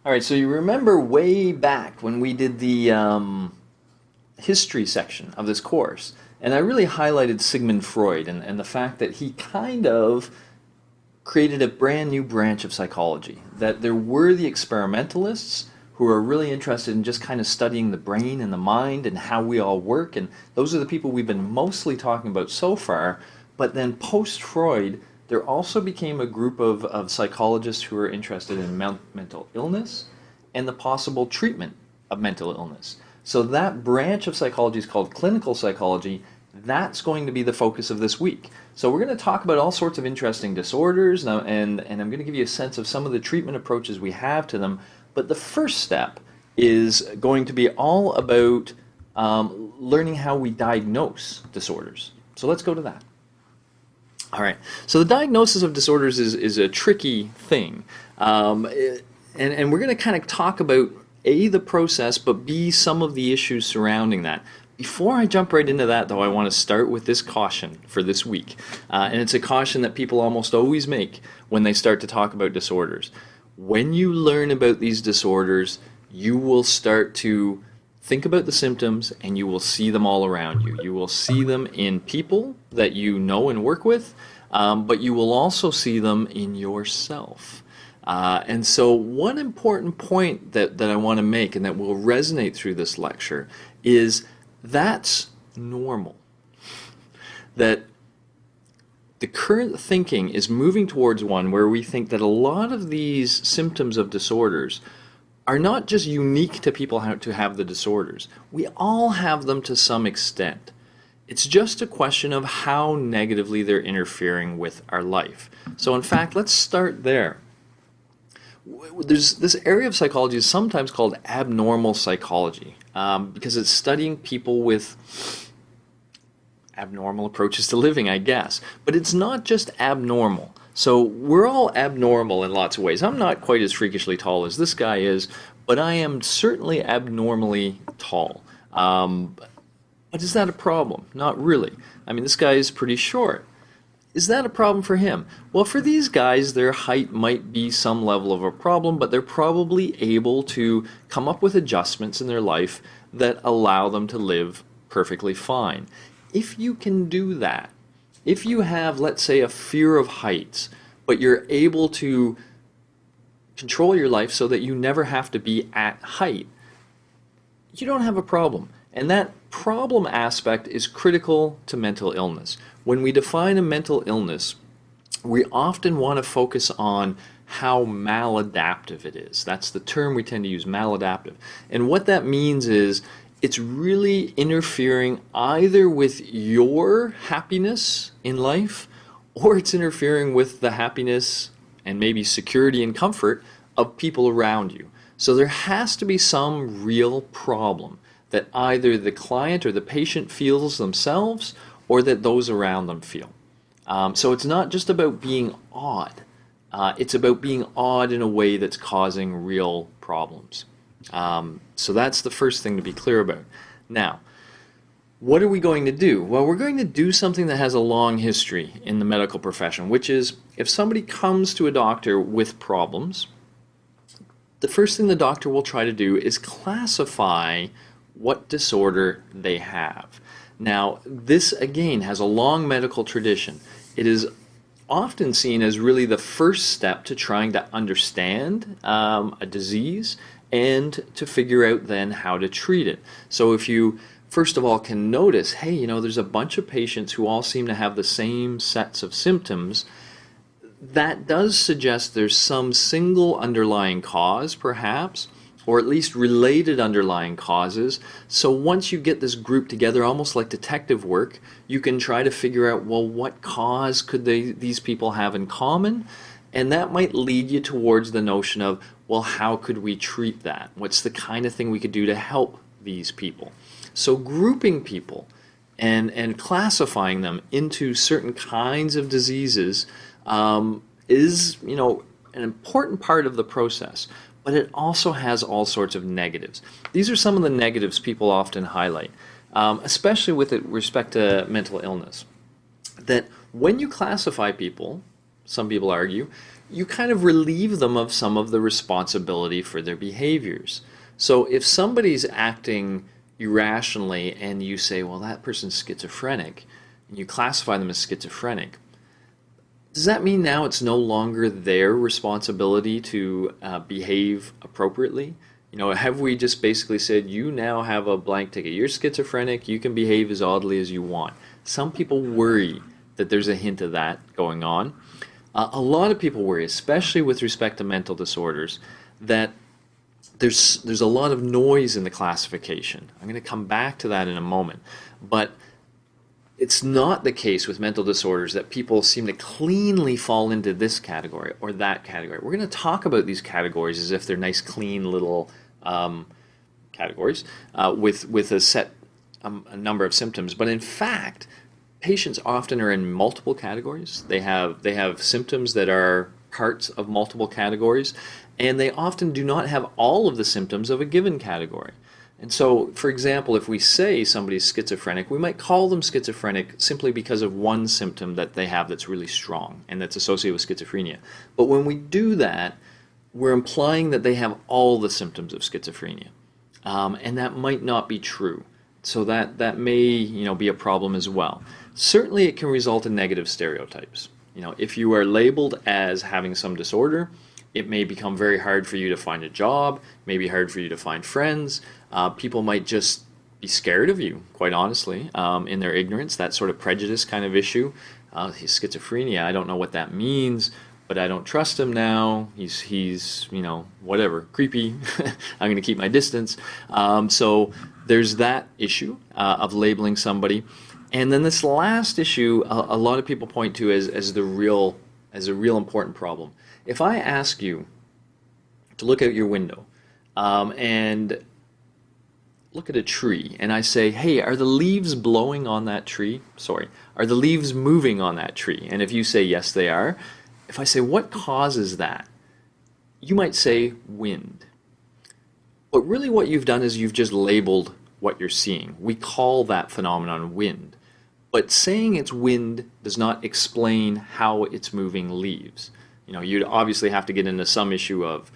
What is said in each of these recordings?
All right, so you remember way back when we did the history section of this course, and I really highlighted Sigmund Freud and the fact that he kind of created a brand new branch of psychology, that there were the experimentalists who are really interested in just kind of studying the brain and the mind and how we all work, and those are the people we've been mostly talking about so far. But then post-Freud, there also became a group of psychologists who are interested in mental illness and the possible treatment of mental illness. So that branch of psychology is called clinical psychology. That's going to be the focus of this week. So we're going to talk about all sorts of interesting disorders, and I'm going to give you a sense of some of the treatment approaches we have to them. But the first step is going to be all about learning how we diagnose disorders. So let's go to that. All right, so the diagnosis of disorders is a tricky thing. And we're going to kind of talk about A, the process, but B, some of the issues surrounding that. Before I jump right into that, though, I want to start with this caution for this week. And it's a caution that people almost always make when they start to talk about disorders. When you learn about these disorders, you will start to think about the symptoms and you will see them all around you. You will see them in people that you know and work with, but you will also see them in yourself. And so one important point that I want to make and that will resonate through this lecture is that's normal. That the current thinking is moving towards one where we think that a lot of these symptoms of disorders are not just unique to people who have the disorders. We all have them to some extent. It's just a question of how negatively they're interfering with our life. So in fact, let's start there. There's this area of psychology is sometimes called abnormal psychology because it's studying people with abnormal approaches to living, I guess. But it's not just abnormal. So we're all abnormal in lots of ways. I'm not quite as freakishly tall as this guy is, but I am certainly abnormally tall. But is that a problem? Not really. I mean, this guy is pretty short. Is that a problem for him? Well, for these guys, their height might be some level of a problem, but they're probably able to come up with adjustments in their life that allow them to live perfectly fine. If you can do that, if you have, let's say, a fear of heights, but you're able to control your life so that you never have to be at height, you don't have a problem. And that problem aspect is critical to mental illness. When we define a mental illness, we often want to focus on how maladaptive it is. That's the term we tend to use, maladaptive. And what that means is it's really interfering either with your happiness in life or it's interfering with the happiness and maybe security and comfort of people around you. So there has to be some real problem that either the client or the patient feels themselves or that those around them feel. So it's not just about being odd. It's about being odd in a way that's causing real problems. So that's the first thing to be clear about. Now, what are we going to do? Well, we're going to do something that has a long history in the medical profession, which is if somebody comes to a doctor with problems, the first thing the doctor will try to do is classify what disorder they have. Now, this again has a long medical tradition. It is often seen as really the first step to trying to understand a disease and to figure out then how to treat it. So if you first of all can notice, hey, you know, there's a bunch of patients who all seem to have the same sets of symptoms, that does suggest there's some single underlying cause perhaps, or at least related underlying causes. So once you get this group together, almost like detective work, you can try to figure out, well, what cause could these people have in common? And that might lead you towards the notion of, well, how could we treat that? What's the kind of thing we could do to help these people? So grouping people and classifying them into certain kinds of diseases is, you know, an important part of the process. But it also has all sorts of negatives. These are some of the negatives people often highlight, especially with respect to mental illness. That when you classify people, some people argue, you kind of relieve them of some of the responsibility for their behaviors. So if somebody's acting irrationally and you say, well, that person's schizophrenic, and you classify them as schizophrenic, does that mean now it's no longer their responsibility to behave appropriately? You know, have we just basically said, you now have a blank ticket, you're schizophrenic, you can behave as oddly as you want? Some people worry that there's a hint of that going on. A lot of people worry, especially with respect to mental disorders, that there's a lot of noise in the classification. I'm going to come back to that in a moment. But it's not the case with mental disorders that people seem to cleanly fall into this category or that category. We're going to talk about these categories as if they're nice, clean little categories with a set a number of symptoms. But in fact, patients often are in multiple categories. They have symptoms that are parts of multiple categories, and they often do not have all of the symptoms of a given category. And so, for example, if we say somebody's schizophrenic, we might call them schizophrenic simply because of one symptom that they have that's really strong and that's associated with schizophrenia. But when we do that, we're implying that they have all the symptoms of schizophrenia. And that might not be true. So that may, be a problem as well. Certainly it can result in negative stereotypes. If you are labeled as having some disorder, it may become very hard for you to find a job, maybe hard for you to find friends. People might just be scared of you, quite honestly, in their ignorance, that sort of prejudice kind of issue. He's schizophrenia, I don't know what that means, but I don't trust him now. He's whatever, creepy. I'm going to keep my distance. So there's that issue of labeling somebody. And then this last issue, a lot of people point to as a real important problem. If I ask you to look out your window and look at a tree, and I say, hey, are the leaves blowing on that tree? Sorry, are the leaves moving on that tree? And if you say, yes, they are, if I say, what causes that? You might say, wind. But really what you've done is you've just labeled what you're seeing. We call that phenomenon wind. But saying it's wind does not explain how it's moving leaves. You'd obviously have to get into some issue of,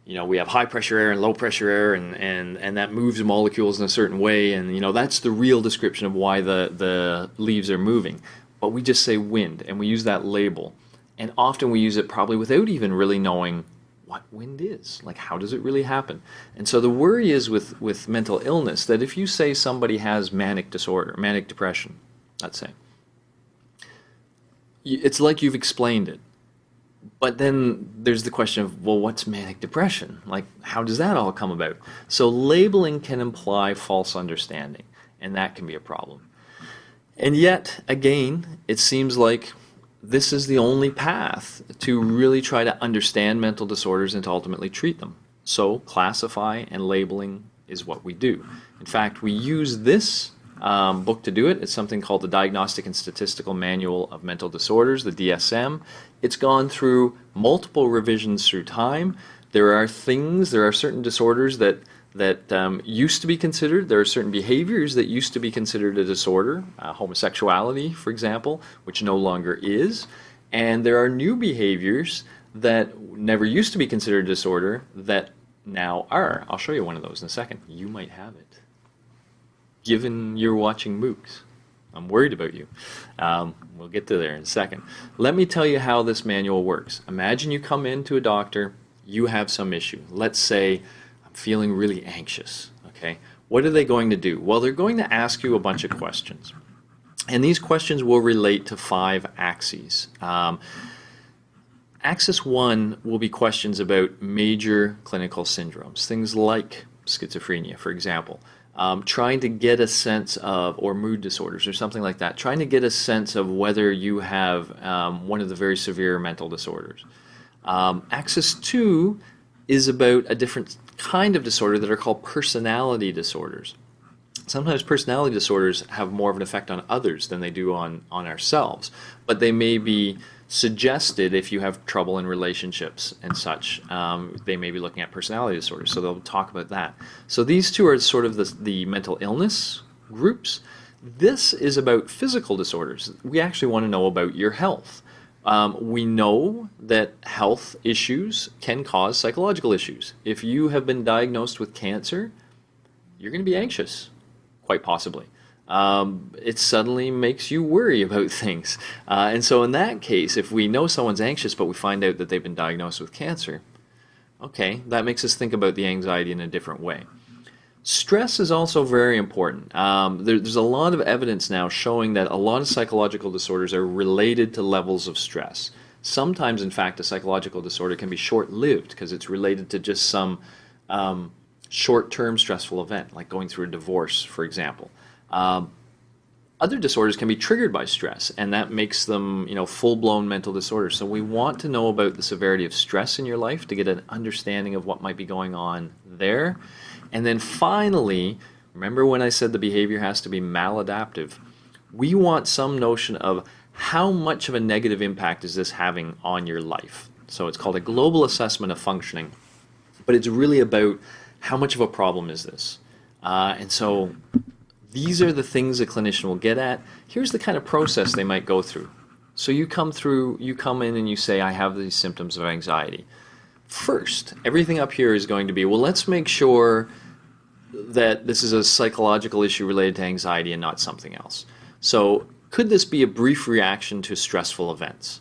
we have high pressure air and low pressure air, and that moves molecules in a certain way, and that's the real description of why the leaves are moving. But we just say wind, and we use that label. And often we use it probably without even really knowing what wind is. Like, how does it really happen? And so the worry is with mental illness that if you say somebody has manic disorder, manic depression, let's say, it's like you've explained it. But then there's the question of, well, what's manic depression? Like, how does that all come about? So labeling can imply false understanding, and that can be a problem. And yet, again, it seems like this is the only path to really try to understand mental disorders and to ultimately treat them. So classify and labeling is what we do. In fact, we use this book to do it. It's something called the Diagnostic and Statistical Manual of Mental Disorders, the DSM. It's gone through multiple revisions through time. There are certain disorders that used to be considered. There are certain behaviors that used to be considered a disorder, homosexuality, for example, which no longer is. And there are new behaviors that never used to be considered a disorder that now are. I'll show you one of those in a second. You might have it, given you're watching MOOCs. I'm worried about you. We'll get to there in a second. Let me tell you how this manual works. Imagine you come into a doctor, you have some issue. Let's say, I'm feeling really anxious. Okay, what are they going to do? Well, they're going to ask you a bunch of questions. And these questions will relate to 5 axes. Axis 1 will be questions about major clinical syndromes, things like schizophrenia, for example. Trying to get a sense of, or mood disorders or something like that, trying to get a sense of whether you have one of the very severe mental disorders. Axis 2 is about a different kind of disorder that are called personality disorders. Sometimes personality disorders have more of an effect on others than they do on ourselves, but they may be suggested if you have trouble in relationships and such. They may be looking at personality disorders, so they'll talk about that. So these two are sort of the mental illness groups. This is about physical disorders. We actually want to know about your health. We know that health issues can cause psychological issues. If you have been diagnosed with cancer, you're going to be anxious, quite possibly. It suddenly makes you worry about things. And so in that case, if we know someone's anxious, but we find out that they've been diagnosed with cancer, okay, that makes us think about the anxiety in a different way. Stress is also very important. There's a lot of evidence now showing that a lot of psychological disorders are related to levels of stress. Sometimes, in fact, a psychological disorder can be short-lived because it's related to just some short-term stressful event, like going through a divorce, for example. Other disorders can be triggered by stress, and that makes them, full-blown mental disorders. So we want to know about the severity of stress in your life to get an understanding of what might be going on there. And then finally, remember when I said the behavior has to be maladaptive? We want some notion of how much of a negative impact is this having on your life. So it's called a global assessment of functioning, but it's really about how much of a problem is this. And so these are the things a clinician will get at. Here's the kind of process they might go through. So you come in and you say, I have these symptoms of anxiety. First, everything up here is going to be, well, let's make sure that this is a psychological issue related to anxiety and not something else. So could this be a brief reaction to stressful events?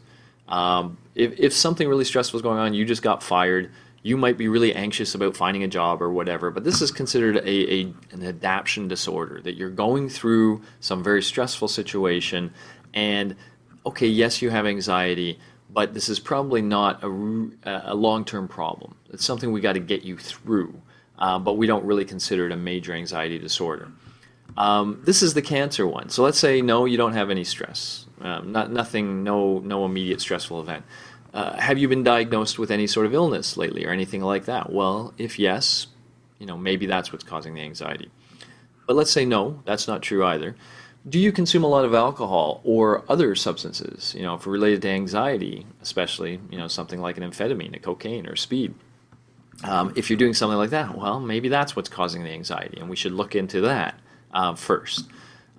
If something really stressful is going on, you just got fired, you might be really anxious about finding a job or whatever, but this is considered an adaptation disorder, that you're going through some very stressful situation and, okay, yes, you have anxiety, but this is probably not a long-term problem. It's something we got to get you through, but we don't really consider it a major anxiety disorder. This is the cancer one. So let's say, no, you don't have any stress, no immediate stressful event. Have you been diagnosed with any sort of illness lately or anything like that? Well, if yes, maybe that's what's causing the anxiety. But let's say no, that's not true either. Do you consume a lot of alcohol or other substances, if related to anxiety, especially, something like an amphetamine, a cocaine, or speed? If you're doing something like that, well, maybe that's what's causing the anxiety, and we should look into that first.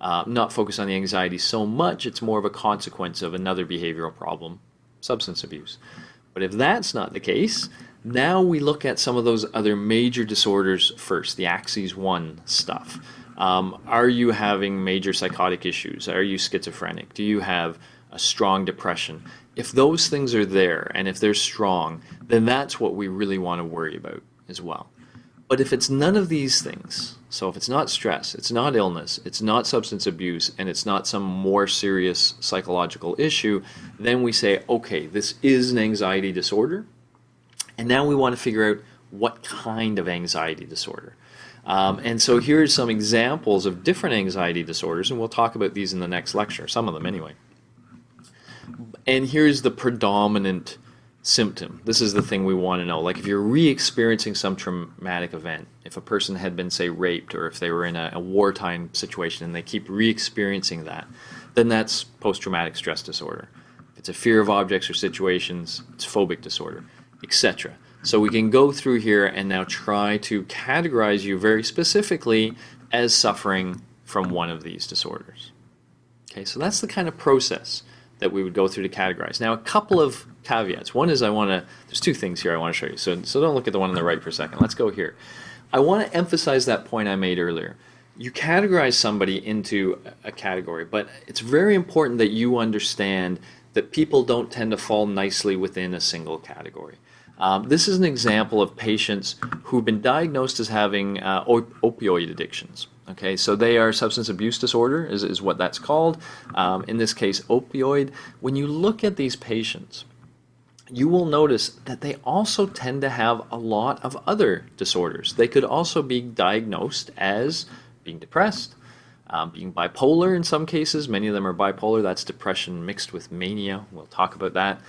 Not focus on the anxiety so much, it's more of a consequence of another behavioral problem, substance abuse. But if that's not the case, now we look at some of those other major disorders first, the Axis 1 stuff. Are you having major psychotic issues? Are you schizophrenic? Do you have a strong depression? If those things are there and if they're strong, then that's what we really want to worry about as well. But if it's none of these things, so if it's not stress, it's not illness, it's not substance abuse, and it's not some more serious psychological issue, then we say, okay, this is an anxiety disorder, and now we want to figure out what kind of anxiety disorder. And so here's some examples of different anxiety disorders, and we'll talk about these in the next lecture, some of them anyway. And here's the predominant symptom. This is the thing we want to know. Like if you're re-experiencing some traumatic event, if a person had been, say, raped, or if they were in a wartime situation and they keep re-experiencing that, then that's post-traumatic stress disorder. If it's a fear of objects or situations, it's phobic disorder, etc. So we can go through here and now try to categorize you very specifically as suffering from one of these disorders. Okay, so that's the kind of process that we would go through to categorize. Now, a couple of caveats. One is there's two things here I want to show you. So don't look at the one on the right for a second. Let's go here. I want to emphasize that point I made earlier. You categorize somebody into a category, but it's very important that you understand that people don't tend to fall nicely within a single category. This is an example of patients who've been diagnosed as having opioid addictions. Okay, so they are substance abuse disorder is what that's called. In this case, opioid. When you look at these patients, you will notice that they also tend to have a lot of other disorders. They could also be diagnosed as being depressed, being bipolar in some cases. Many of them are bipolar. That's depression mixed with mania. We'll talk about that.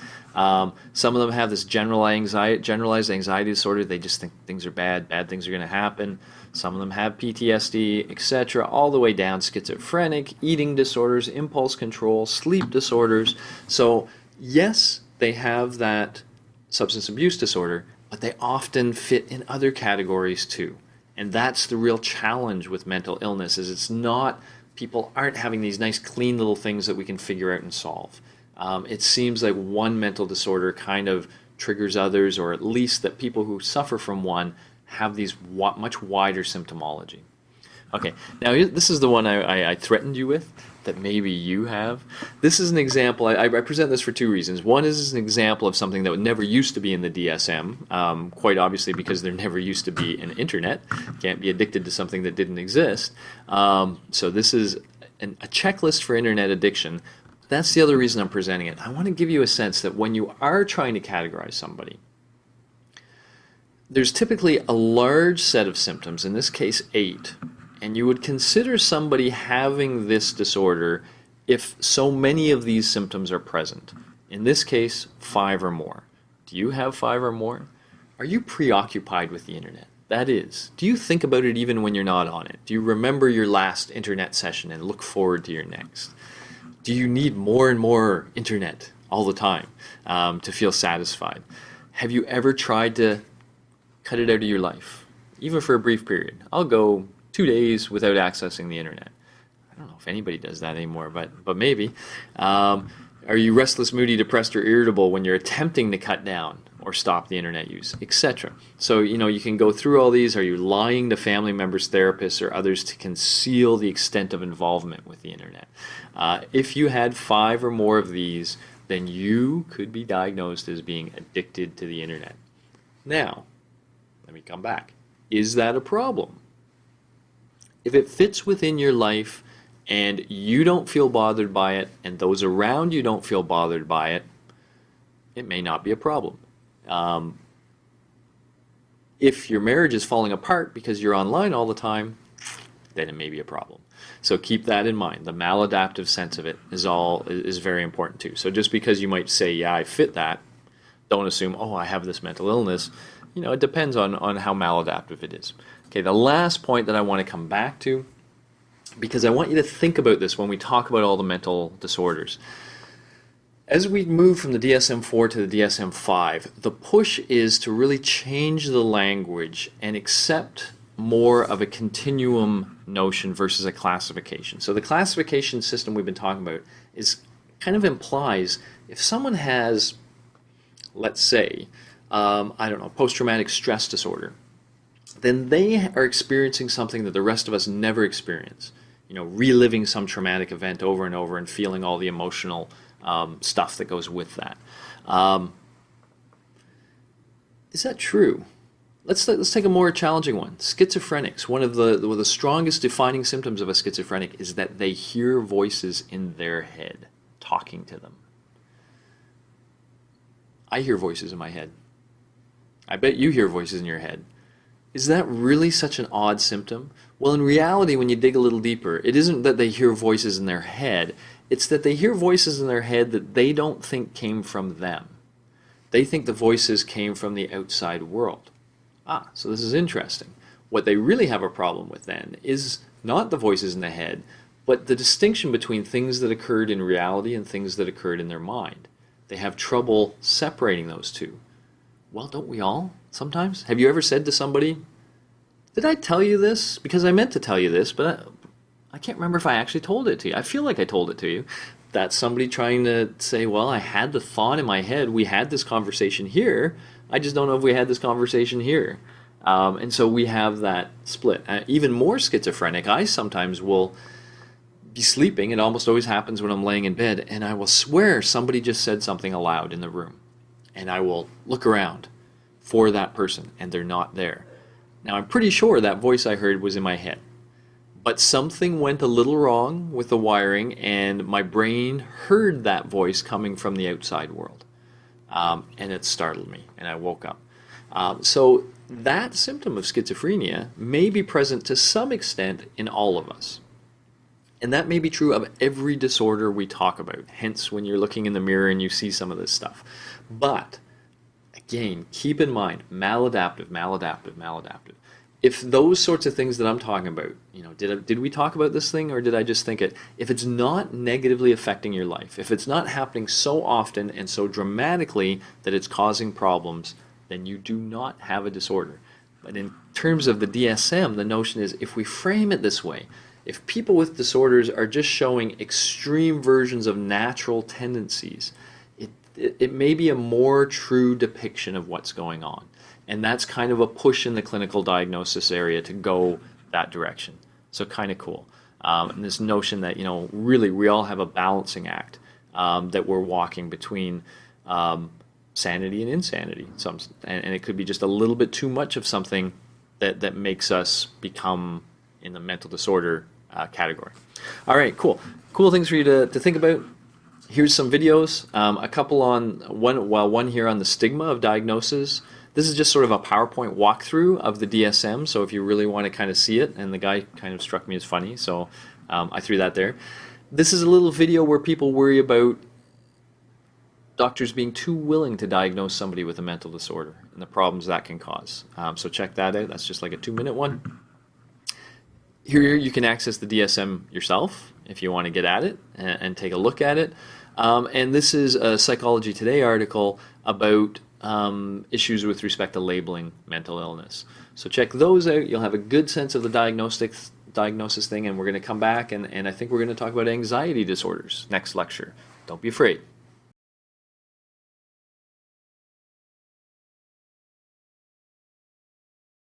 Some of them have this generalized anxiety disorder. They just think things are bad things are going to happen. Some of them have PTSD, etc., all the way down schizophrenic, eating disorders, impulse control, sleep disorders. So yes, they have that substance abuse disorder, but they often fit in other categories too. And that's the real challenge with mental illness, is people aren't having these nice clean little things that we can figure out and solve. It seems like one mental disorder kind of triggers others, or at least that people who suffer from one have these much wider symptomology. Okay, now this is the one I threatened you with, that maybe you have. This is an example. I present this for two reasons. One is an example of something that never used to be in the DSM, quite obviously because there never used to be an internet. You can't be addicted to something that didn't exist. So this is a checklist for internet addiction. That's the other reason I'm presenting it. I want to give you a sense that when you are trying to categorize somebody, there's typically a large set of symptoms, in this case 8, and you would consider somebody having this disorder if so many of these symptoms are present. In this case, 5 or more. Do you have 5 or more? Are you preoccupied with the internet? That is, do you think about it even when you're not on it? Do you remember your last internet session and look forward to your next? Do you need more and more internet all the time to feel satisfied? Have you ever tried to cut it out of your life, even for a brief period? I'll go 2 days without accessing the internet. I don't know if anybody does that anymore, but maybe. Are you restless, moody, depressed, or irritable when you're attempting to cut down or stop the internet use, etc.? So, you can go through all these. Are you lying to family members, therapists, or others to conceal the extent of involvement with the internet? If you had 5 or more of these, then you could be diagnosed as being addicted to the internet. Now, let me come back. Is that a problem? If it fits within your life and you don't feel bothered by it and those around you don't feel bothered by it, it may not be a problem. If your marriage is falling apart because you're online all the time, then it may be a problem. So keep that in mind. The maladaptive sense of it is very important too. So just because you might say, yeah, I fit that, don't assume, oh, I have this mental illness. It depends on how maladaptive it is. Okay, the last point that I want to come back to, because I want you to think about this when we talk about all the mental disorders. As we move from the DSM-4 to the DSM-5, the push is to really change the language and accept more of a continuum notion versus a classification. So the classification system we've been talking about kind of implies if someone has, let's say, post-traumatic stress disorder, then they are experiencing something that the rest of us never experience. Reliving some traumatic event over and over and feeling all the emotional stuff that goes with that. Is that true? Let's take a more challenging one. Schizophrenics. One of the strongest defining symptoms of a schizophrenic is that they hear voices in their head talking to them. I hear voices in my head. I bet you hear voices in your head. Is that really such an odd symptom? Well, in reality, when you dig a little deeper, it isn't that they hear voices in their head. It's that they hear voices in their head that they don't think came from them. They think the voices came from the outside world. So this is interesting. What they really have a problem with then is not the voices in the head, but the distinction between things that occurred in reality and things that occurred in their mind. They have trouble separating those two. Well, don't we all sometimes? Have you ever said to somebody, did I tell you this? Because I meant to tell you this, but I can't remember if I actually told it to you. I feel like I told it to you. That's somebody trying to say, well, I had the thought in my head. We had this conversation here. I just don't know if we had this conversation here. And so we have that split. Even more schizophrenic, I sometimes will be sleeping. It almost always happens when I'm laying in bed, and I will swear somebody just said something aloud in the room. And I will look around for that person, and they're not there. Now, I'm pretty sure that voice I heard was in my head. But something went a little wrong with the wiring, and my brain heard that voice coming from the outside world. And it startled me, and I woke up. So that symptom of schizophrenia may be present to some extent in all of us. And that may be true of every disorder we talk about, hence when you're looking in the mirror and you see some of this stuff. But, again, keep in mind, maladaptive, maladaptive, maladaptive. If those sorts of things that I'm talking about, did we talk about this thing or did I just think it? If it's not negatively affecting your life, if it's not happening so often and so dramatically that it's causing problems, then you do not have a disorder. But in terms of the DSM, the notion is if we frame it this way, if people with disorders are just showing extreme versions of natural tendencies, it may be a more true depiction of what's going on. And that's kind of a push in the clinical diagnosis area to go that direction. So kind of cool. And this notion that, really we all have a balancing act that we're walking between sanity and insanity. And it could be just a little bit too much of something that makes us become in the mental disorder category. All right, cool. Cool things for you to think about. Here's some videos, a couple on one here on the stigma of diagnosis. This is just sort of a PowerPoint walkthrough of the DSM, so if you really want to kind of see it, and the guy kind of struck me as funny, so I threw that there. This is a little video where people worry about doctors being too willing to diagnose somebody with a mental disorder and the problems that can cause. So check that out. That's just like a 2-minute one. Here you can access the DSM yourself if you want to get at it and take a look at it. And this is a Psychology Today article about issues with respect to labeling mental illness. So check those out. You'll have a good sense of the diagnosis thing, and we're going to come back and I think we're going to talk about anxiety disorders next lecture. Don't be afraid.